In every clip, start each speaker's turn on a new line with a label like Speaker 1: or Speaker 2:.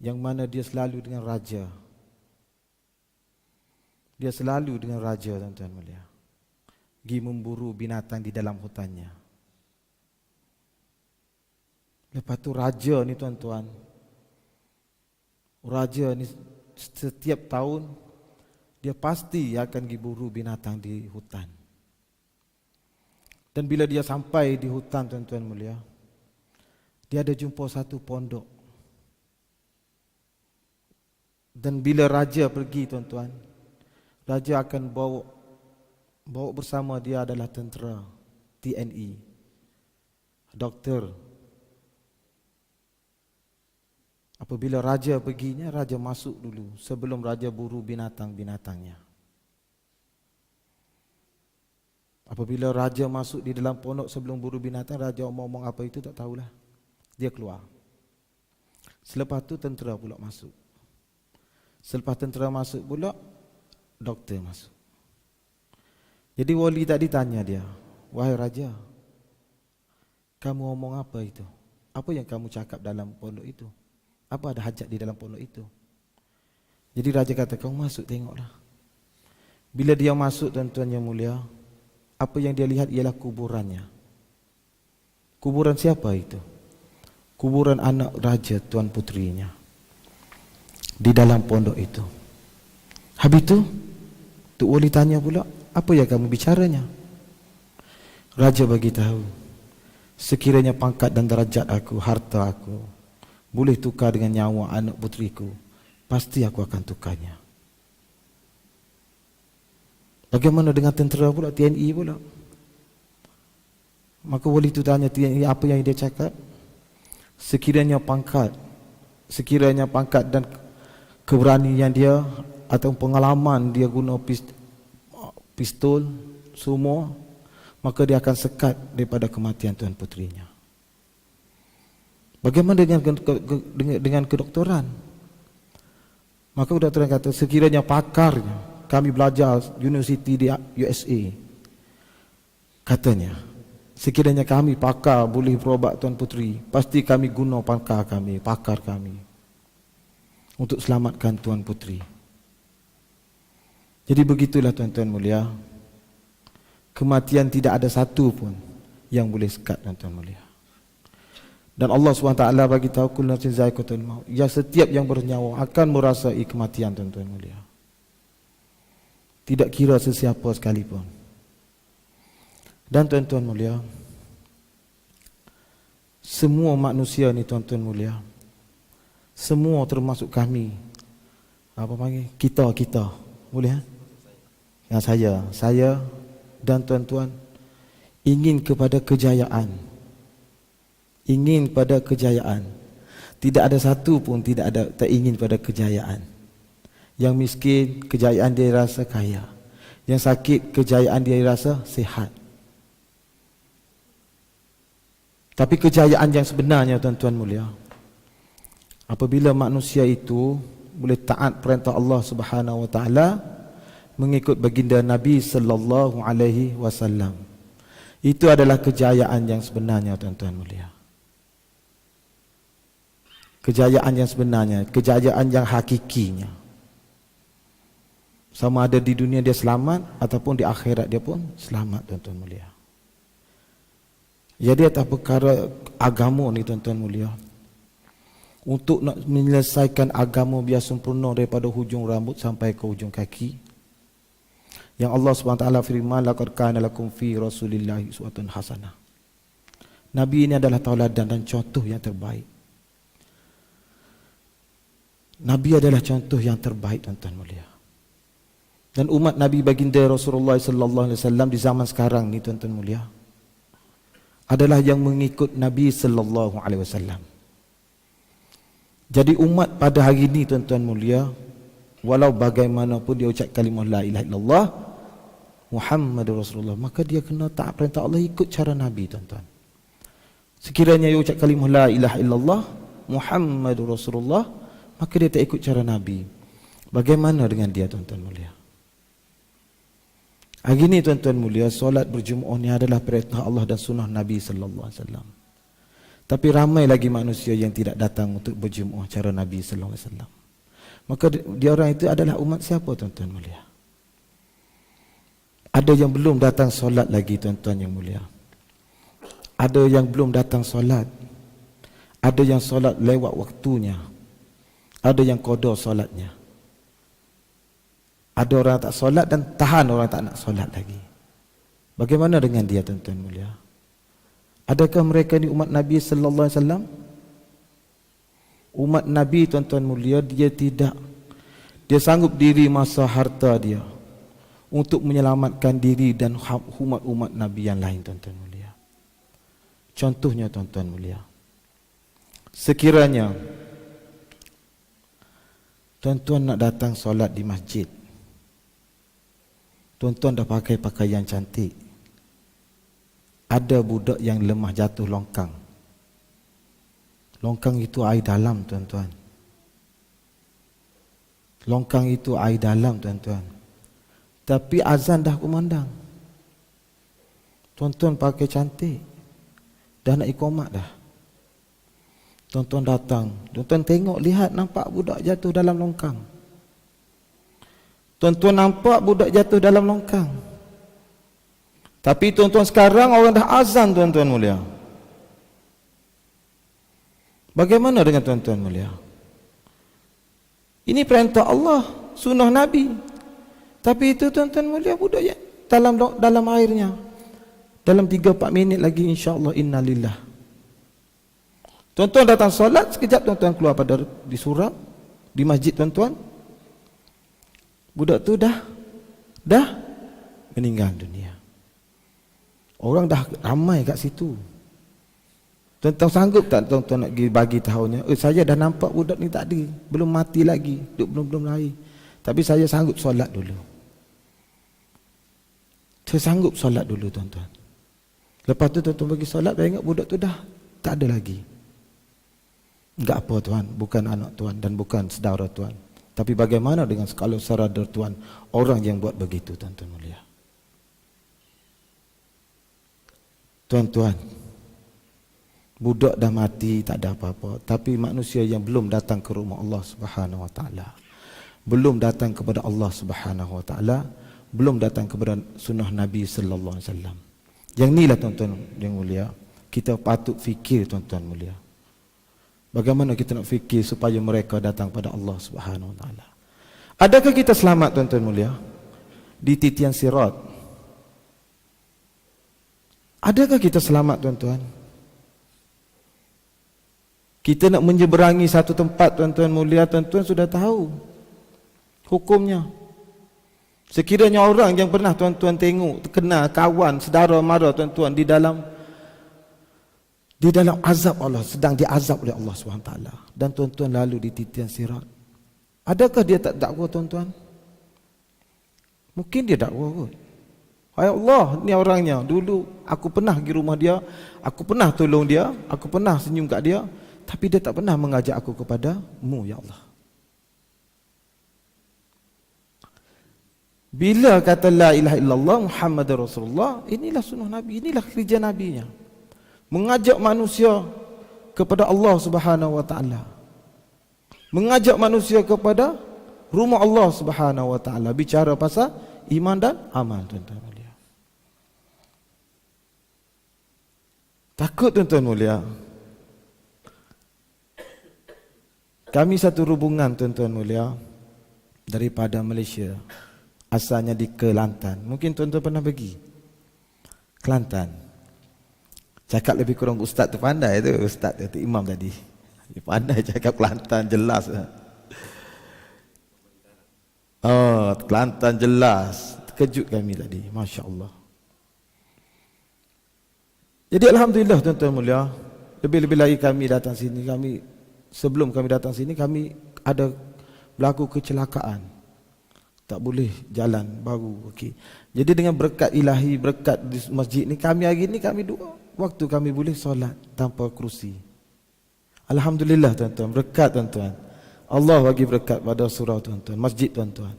Speaker 1: yang mana dia selalu dengan raja. Dia selalu dengan raja, tuan-tuan mulia. Pergi memburu binatang di dalam hutannya. Lepas tu raja ni, tuan-tuan, raja ni setiap tahun dia pasti akan pergi buru binatang di hutan. Dan bila dia sampai di hutan, tuan-tuan mulia, dia ada jumpa satu pondok. Dan bila raja pergi, tuan-tuan, raja akan bawa bersama dia adalah tentera TNI, doktor. Apabila raja perginya, raja masuk dulu sebelum raja buru binatang-binatangnya. Apabila raja masuk di dalam pondok sebelum buru binatang, raja omong-omong apa itu tak tahulah. Dia keluar. Selepas tu tentera pula masuk. Selepas tentera masuk pula, doktor masuk. Jadi wali tadi tanya dia, "Wahai raja, kamu omong apa itu? Apa yang kamu cakap dalam pondok itu? Apa ada hajat di dalam pondok itu?" Jadi raja kata, "Kamu masuk tengoklah." Bila dia masuk, tuan-tuan yang mulia, apa yang dia lihat ialah kuburannya. Kuburan siapa itu? Kuburan anak raja, tuan putrinya, di dalam pondok itu. Habis itu, Tuk Wali tanya pula, "Apa yang kamu bicaranya?" Raja bagi tahu, "Sekiranya pangkat dan derajat aku, harta aku boleh tukar dengan nyawa anak putriku, pasti aku akan tukarnya." Bagaimana dengan tentera pula, TNI pula? Maka wali itu tanya TNI apa yang dia cakap. Sekiranya pangkat dan keberanian dia atau pengalaman dia guna pistol semua, maka dia akan sekat daripada kematian tuan putrinya. Bagaimana dengan kedoktoran? Maka kedoktoran kata, sekiranya pakarnya, kami belajar universiti di USA, katanya, sekiranya kami pakar boleh berobat tuan putri, pasti kami guna pakar kami untuk selamatkan tuan putri. Jadi begitulah tuan-tuan mulia, kematian tidak ada satu pun yang boleh sekat, tuan-tuan mulia. Dan Allah SWT bagi tahu, kullu nafsin za'iqatul maut, ya setiap yang bernyawa akan merasai kematian, tuan-tuan mulia. Tidak kira sesiapa sekalipun. Dan tuan-tuan mulia, semua manusia ni, tuan-tuan mulia, semua termasuk kami, apa panggil, kita boleh yang saya dan tuan-tuan ingin kepada kejayaan. Ingin pada kejayaan. Tidak ada satu pun tak ingin pada kejayaan. Yang miskin, kejayaan dia rasa kaya. Yang sakit, kejayaan dia rasa sihat. Tapi kejayaan yang sebenarnya, tuan-tuan mulia, apabila manusia itu boleh taat perintah Allah Subhanahu wa taala, mengikut baginda Nabi sallallahu alaihi wasallam. Itu adalah kejayaan yang sebenarnya, tuan-tuan mulia. Kejayaan yang sebenarnya, kejayaan yang hakikinya. Sama ada di dunia dia selamat ataupun di akhirat dia pun selamat, tuan-tuan mulia. Jadi atas perkara agama ni, tuan-tuan mulia, untuk nak menyelesaikan agama biar sempurna daripada hujung rambut sampai ke hujung kaki, yang Allah SWT firman, laqad kana lakum fi rasulillahi uswatun hasanah. Nabi ini adalah tauladan dan contoh yang terbaik. Nabi adalah contoh yang terbaik, tuan-tuan mulia. Dan umat Nabi baginda Rasulullah sallallahu alaihi wasallam di zaman sekarang ni, tuan-tuan mulia, adalah yang mengikut Nabi sallallahu alaihi wasallam. Jadi umat pada hari ini, tuan-tuan mulia, walau bagaimanapun dia ucap kalimah la ilaha illallah Muhammadur Rasulullah, maka dia kena taat perintah Allah, ikut cara Nabi, tuan-tuan. Sekiranya dia ucap kalimah la ilaha illallah Muhammadur Rasulullah, maka dia tak ikut cara Nabi. Bagaimana dengan dia, tuan-tuan mulia? Hari ini, tuan-tuan mulia, solat berjumuah ni adalah perintah Allah dan sunnah Nabi sallallahu alaihi wasallam. Tapi ramai lagi manusia yang tidak datang untuk berjemaah cara Nabi sallallahu alaihi wasallam. Maka dia orang itu adalah umat siapa tuan-tuan mulia? Ada yang belum datang solat lagi tuan-tuan yang mulia. Ada yang belum datang solat. Ada yang solat lewat waktunya. Ada yang qada solatnya. Ada orang tak solat dan tahan orang tak nak solat lagi. Bagaimana dengan dia tuan-tuan mulia? Adakah mereka ni umat Nabi sallallahu alaihi wasallam? Umat Nabi tuan-tuan mulia, dia tidak. Dia sanggup diri masa harta dia untuk menyelamatkan diri dan umat-umat Nabi yang lain tuan-tuan mulia. Contohnya tuan-tuan mulia, sekiranya tuan-tuan nak datang solat di masjid, tuan-tuan dah pakai pakaian cantik, ada budak yang lemah jatuh longkang. Longkang itu air dalam tuan-tuan. Longkang itu air dalam tuan-tuan. Tapi azan dah kumandang. Tuan-tuan pakai cantik, dah nak iqamat dah. Tuan-tuan datang, tuan-tuan tengok, lihat, nampak budak jatuh dalam longkang. Tuan-tuan nampak budak jatuh dalam longkang. Tapi tuan-tuan sekarang orang dah azan tuan-tuan mulia. Bagaimana dengan tuan-tuan mulia? Ini perintah Allah, sunnah Nabi. Tapi itu tuan-tuan mulia, budak ya dalam airnya. Dalam 3-4 minit lagi insya-Allah innalillah. Tuan-tuan datang solat, sekejap tuan-tuan keluar pada di surau, di masjid tuan-tuan. Budak tu dah meninggal dunia. Orang dah ramai kat situ. Tuan-tuan sanggup tak tuan-tuan nak bagi tahunya, saya dah nampak budak ni tak ada, belum mati lagi, belum lahir. Tapi saya sanggup solat dulu. Saya sanggup solat dulu tuan-tuan. Lepas tu tuan-tuan bagi solat, saya ingat budak tu dah tak ada lagi. Enggak apa tuan, bukan anak tuan dan bukan saudara tuan. Tapi bagaimana dengan kalau saudara tuan, orang yang buat begitu tuan-tuan mulia. Tuan-tuan, budak dah mati tak ada apa-apa, tapi manusia yang belum datang ke rumah Allah Subhanahu wa taala, belum datang kepada Allah Subhanahu wa taala, belum datang kepada sunnah Nabi sallallahu alaihi wasallam. Yang inilah tuan-tuan yang mulia, kita patut fikir tuan-tuan mulia. Bagaimana kita nak fikir supaya mereka datang pada Allah Subhanahu wa taala? Adakah kita selamat tuan-tuan mulia di titian sirat? Adakah kita selamat tuan-tuan? Kita nak menyeberangi satu tempat tuan-tuan mulia, tuan-tuan sudah tahu hukumnya. Sekiranya orang yang pernah tuan-tuan tengok, kenal kawan, saudara mara tuan-tuan di dalam azab Allah, sedang diazab oleh Allah SWT, dan tuan-tuan lalu di titian sirat, adakah dia tak dakwa tuan-tuan? Mungkin dia dakwa kot. Hai Allah, ni orangnya, dulu aku pernah pergi rumah dia, aku pernah tolong dia, aku pernah senyum kat dia, tapi dia tak pernah mengajak aku kepada-Mu ya Allah. Bila kata la ilaha illallah Muhammadur Rasulullah, inilah sunnah Nabi, inilah kerja Nabinya, mengajak manusia kepada Allah Subhanahu wa taala, mengajak manusia kepada rumah Allah Subhanahu wa taala, bicara pasal iman dan amal tuan-tuan mulia. Takut tuan-tuan mulia. Kami satu hubungan tuan-tuan mulia daripada Malaysia, asalnya di Kelantan. Mungkin tuan-tuan pernah pergi Kelantan. Cakap lebih kurang ustaz tu pandai tu, ustaz tu imam tadi. Dia pandai cakap Kelantan jelas. Oh, Kelantan jelas. Terkejut kami tadi, masya-Allah. Jadi alhamdulillah tuan-tuan mulia, lebih-lebih lagi kami datang sini, sebelum kami datang sini kami ada berlaku kecelakaan. Tak boleh jalan baru. Okey. Jadi dengan berkat ilahi, berkat di masjid ni, kami hari ni kami dua waktu kami boleh solat tanpa kerusi. Alhamdulillah tuan-tuan, berkat tuan-tuan. Allah bagi berkat pada surau tuan-tuan, masjid tuan-tuan.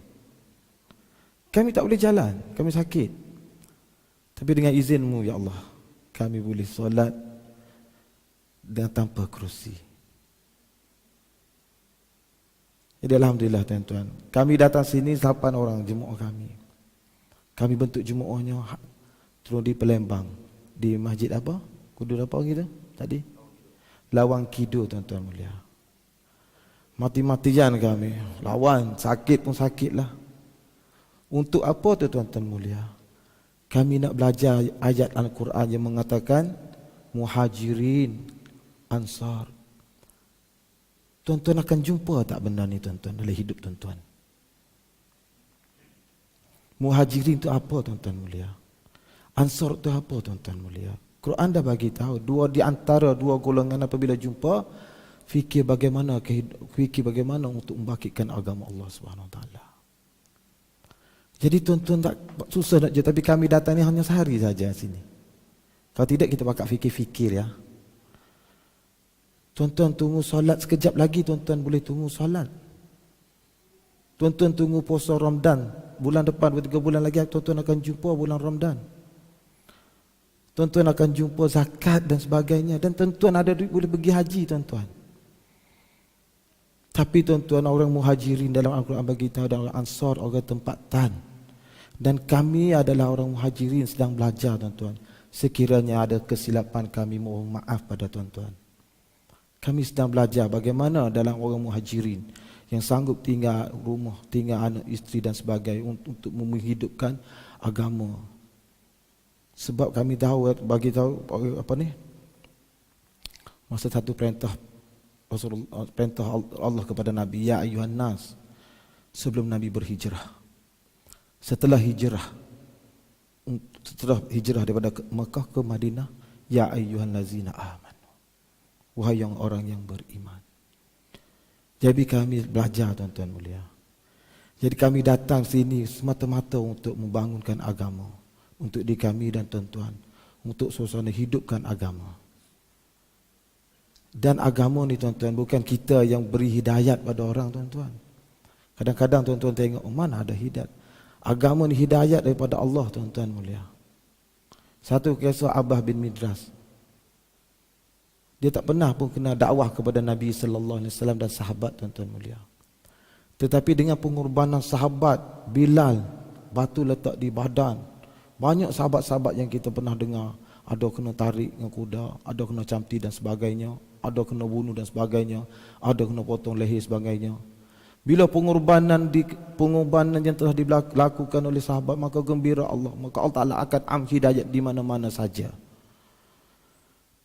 Speaker 1: Kami tak boleh jalan, kami sakit. Tapi dengan izin-Mu ya Allah, kami boleh solat dan tanpa kerusi. Jadi alhamdulillah tuan-tuan, kami datang sini 8 orang jemaah kami. Kami bentuk jemaahnya terus di Palembang, di masjid apa? Kudu apa gitu tadi? Lawang Kido tuan-tuan mulia. Mati-matian kami, lawan, sakit pun sakitlah. Untuk apa tu tuan-tuan mulia? Kami nak belajar ayat Al-Quran yang mengatakan Muhajirin, Ansar. Tuan-tuan akan jumpa tak benda ni tuan-tuan dalam hidup tuan-tuan? Muhajirin tu apa tuan-tuan mulia? Ansar tu apa tuan-tuan mulia? Quran dah bagi tahu dua di antara dua golongan apabila jumpa, fikir bagaimana untuk membangkitkan agama Allah Subhanahu Wa Taala. Jadi tuan-tuan tak susah nak je, tapi kami datang ni hanya sehari saja sini. Kalau tidak kita bakal fikir-fikir ya. Tuan-tuan tunggu solat sekejap lagi, tuan-tuan boleh tunggu solat. Tuan-tuan tunggu puasa Ramadan, bulan depan 3 bulan lagi tuan-tuan akan jumpa bulan Ramadan. Tuan-tuan akan jumpa zakat dan sebagainya, dan tuan-tuan ada duit boleh pergi haji tuan-tuan. Tapi tuan-tuan, orang Muhajirin dalam Al-Quran bagi tahu, dan orang Ansar orang tempatan. Dan kami adalah orang Muhajirin sedang belajar tuan-tuan. Sekiranya ada kesilapan kami mohon maaf pada tuan-tuan. Kami sedang belajar bagaimana dalam orang Muhajirin yang sanggup tinggal rumah, tinggal anak, isteri dan sebagainya untuk menghidupkan agama. Sebab kami tahu, bagi tahu apa ni? Masa satu perintah Allah kepada Nabi, ya ayuhan nas, sebelum Nabi berhijrah. Setelah hijrah daripada Mekah ke Madinah, ya ayyuhan lazina amanu, wahai yang orang yang beriman. Jadi kami belajar tuan-tuan mulia. Jadi kami datang sini semata-mata untuk membangunkan agama, untuk diri kami dan tuan-tuan, untuk suasana hidupkan agama. Dan agama ni tuan-tuan bukan kita yang beri hidayat pada orang tuan-tuan. Kadang-kadang tuan-tuan tengok mana ada hidayat. Agama ni hidayat daripada Allah tuan-tuan mulia. Satu kisah Abbas bin Midras. Dia tak pernah pun kena dakwah kepada Nabi sallallahu alaihi wasallam dan sahabat tuan-tuan mulia. Tetapi dengan pengorbanan sahabat Bilal, batu letak di badan. Banyak sahabat-sahabat yang kita pernah dengar, ada kena tarik dengan kuda, ada kena camti dan sebagainya, ada kena bunuh dan sebagainya, ada kena potong leher sebagainya. Bila pengorbanan yang telah dilakukan oleh sahabat, maka gembira Allah, maka Allah Taala akan hidayat di mana-mana saja.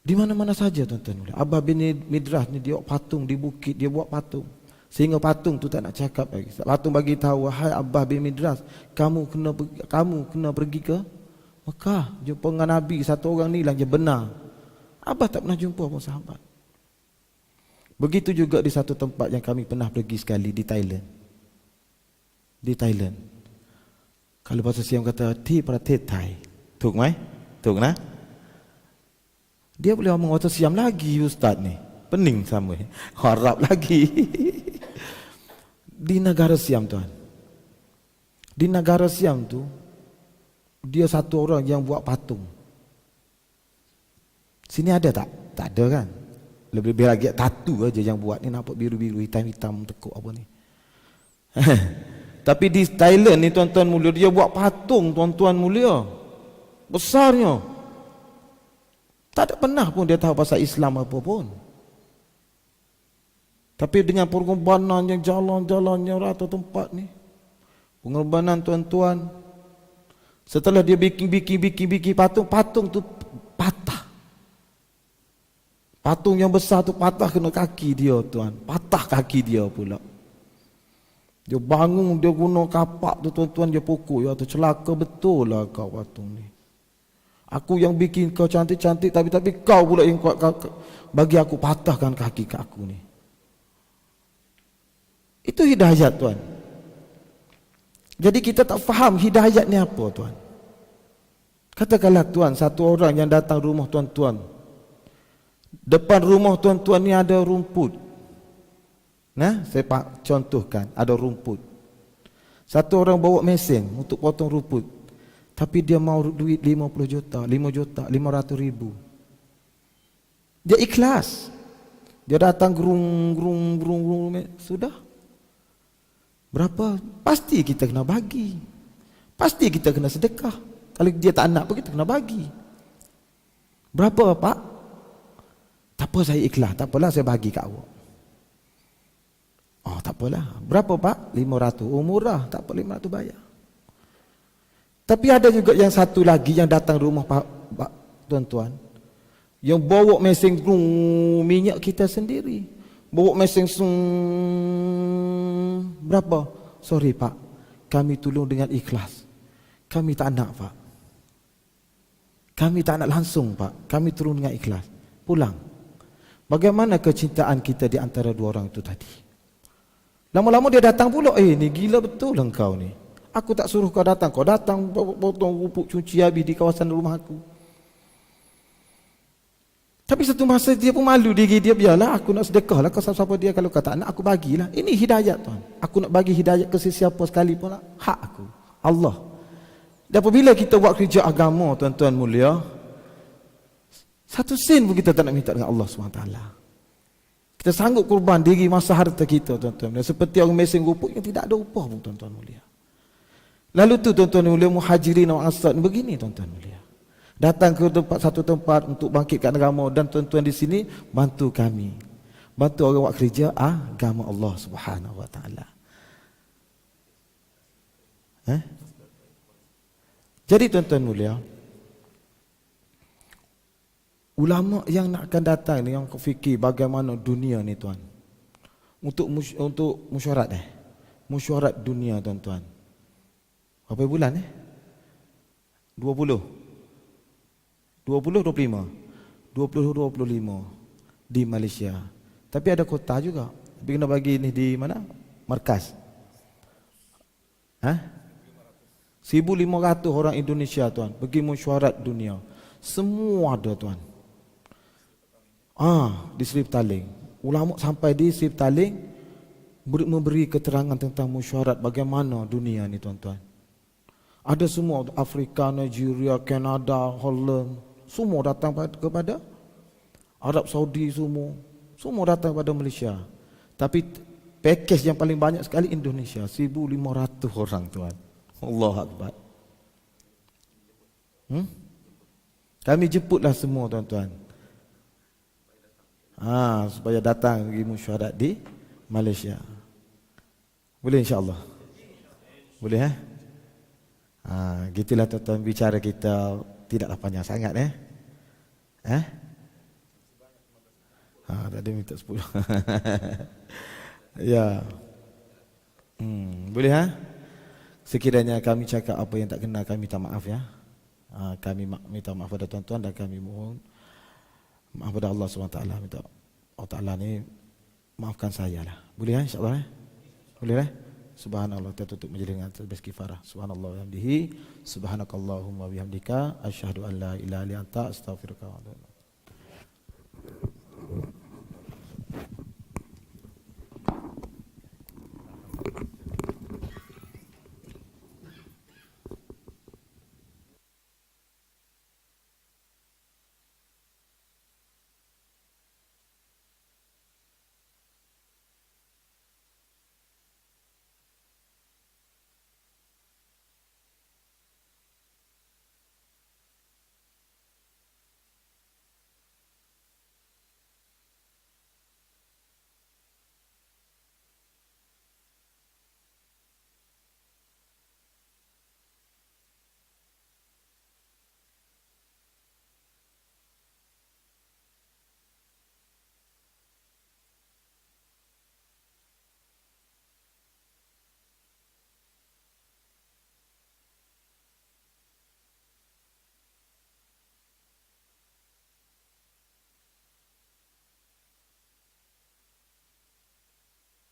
Speaker 1: Di mana-mana saja tuan-tuan. Abbas bin Midras ni dia buat patung di bukit, dia buat patung. Sehingga patung tu tak nak cakap lagi. Patung bagi tahu, wahai Abbas bin Midras, kamu kena pergi ke Mekah, jumpa dengan Nabi, satu orang ni lah je benar. Abbas tak pernah jumpa pun sahabat. Begitu juga di satu tempat yang kami pernah pergi sekali di Thailand. Di Thailand. Kalau bahasa Siam kata ti pratet Thai. Tuk mai? Tuk na? Dia boleh ngomong bahasa Siam lagi ustaz ni. Pening sama. Harap lagi. Di negara Siam tuan. Di negara Siam tu dia satu orang yang buat patung. Sini ada tak? Tak ada kan? Lebih lagi tatu aja yang buat ni, nampak biru-biru, hitam-hitam tekuk apa ni. Tapi di Thailand ni tuan-tuan mulia, dia buat patung tuan-tuan mulia. Besarnya. Tak ada pernah pun dia tahu pasal Islam apa pun. Tapi dengan pengorbanan yang jalan-jalannya rata tempat ni, pengorbanan tuan-tuan, setelah dia bikin patung tu patah. Patung yang besar tu patah kena kaki dia tuan. Patah kaki dia pula. Dia bangun, dia guna kapak tu tuan-tuan, dia pukul. Ya tu celaka betul lah kau patung ni. Aku yang bikin kau cantik-cantik, tapi kau pula yang bagi aku patahkan kaki aku ni. Itu hidayat tuan. Jadi kita tak faham hidayat ni apa tuan. Katakanlah tuan, satu orang yang datang rumah tuan-tuan, depan rumah tuan-tuan ni ada rumput. Nah, saya contohkan, ada rumput. Satu orang bawa mesin untuk potong rumput. Tapi dia mau duit 50 juta, 5 juta, 500 ribu. Dia ikhlas. Dia datang gerung, sudah. Berapa? Pasti kita kena bagi. Pasti kita kena sedekah. Kalau dia tak nak pun kita kena bagi. Berapa Pak? Tak apa saya ikhlas, tak apalah saya bagi kat awak. Oh tak apalah. Berapa Pak? 500. Oh murah, tak apa 500 bayar. Tapi ada juga yang satu lagi yang datang rumah Pak tuan-tuan, yang bawa mesin minyak kita sendiri. Bawa mesin berapa? Sorry Pak, kami tolong dengan ikhlas. Kami tak nak Pak. Kami tak nak langsung Pak. Kami turun dengan ikhlas. Pulang. Bagaimana kecintaan kita di antara dua orang itu tadi? Lama-lama dia datang pula. Ni gila betul lah kau ni. Aku tak suruh kau datang. Kau datang potong rupuk cuci habis di kawasan rumah aku. Tapi satu masa dia pun malu diri dia. Biarlah aku nak sedekah lah. Kau siapa dia, kalau kau tak nak aku bagilah. Ini hidayat tuan. Aku nak bagi hidayat ke sesiapa sekali pun lah. Hak aku. Allah. Dan apabila kita buat kerja agama tuan-tuan mulia, satu sen pun kita tak nak minta dengan Allah SWT. Kita sanggup kurban diri masa harta kita tuan-tuan. Seperti orang mesin rupuk yang tidak ada upah pun tuan-tuan mulia. Lalu tu tuan-tuan mulia, muhajirin wa ansar begini tuan-tuan mulia. Datang ke satu tempat untuk bangkitkan agama, dan tuan-tuan di sini bantu kami. Bantu orang buat kerja agama Allah Subhanahu wa taala. Jadi tuan-tuan mulia, ulama yang nak akan datang ni yang fikir bagaimana dunia ni tuan. Untuk mesyuarat mesyuarat dunia tuan-tuan. Berapa bulan 20 25 di Malaysia. Tapi ada kota juga. Tapi kena bagi ni di mana? Markas. 1,500 orang Indonesia tuan pergi mesyuarat dunia. Semua ada tuan. Di Seri Petaling. Ulama sampai di Seri Petaling memberi keterangan tentang mesyuarat bagaimana dunia ni tuan-tuan. Ada semua, Afrika, Nigeria, Kanada, Holland, semua datang kepada Arab Saudi, semua datang kepada Malaysia. Tapi package yang paling banyak sekali Indonesia, 1,500 orang tuan. Allah Akbar. Kami jemputlah semua tuan-tuan. Supaya datang pergi mesyuarat di Malaysia. Boleh insya-Allah. Boleh gitulah tuan-tuan, bicara kita tidaklah panjang sangat tadi minta 10. Ya. Boleh Sekiranya kami cakap apa yang tak kena, kami minta maaf ya. Kami minta maaf pada tuan-tuan, dan kami mohon maaf pada Allah SWT. Minta Allah Ta'ala ni maafkan saya lah. Boleh insya-Allah Boleh Subhanallah, kita tutup majlis dengan tasbih kifarah. Subhanallah wa bihamdihi, subhanakallahumma wa bihamdika, asyhadu an la ilaha illa anta, astaghfiruka wa atubu ilaik.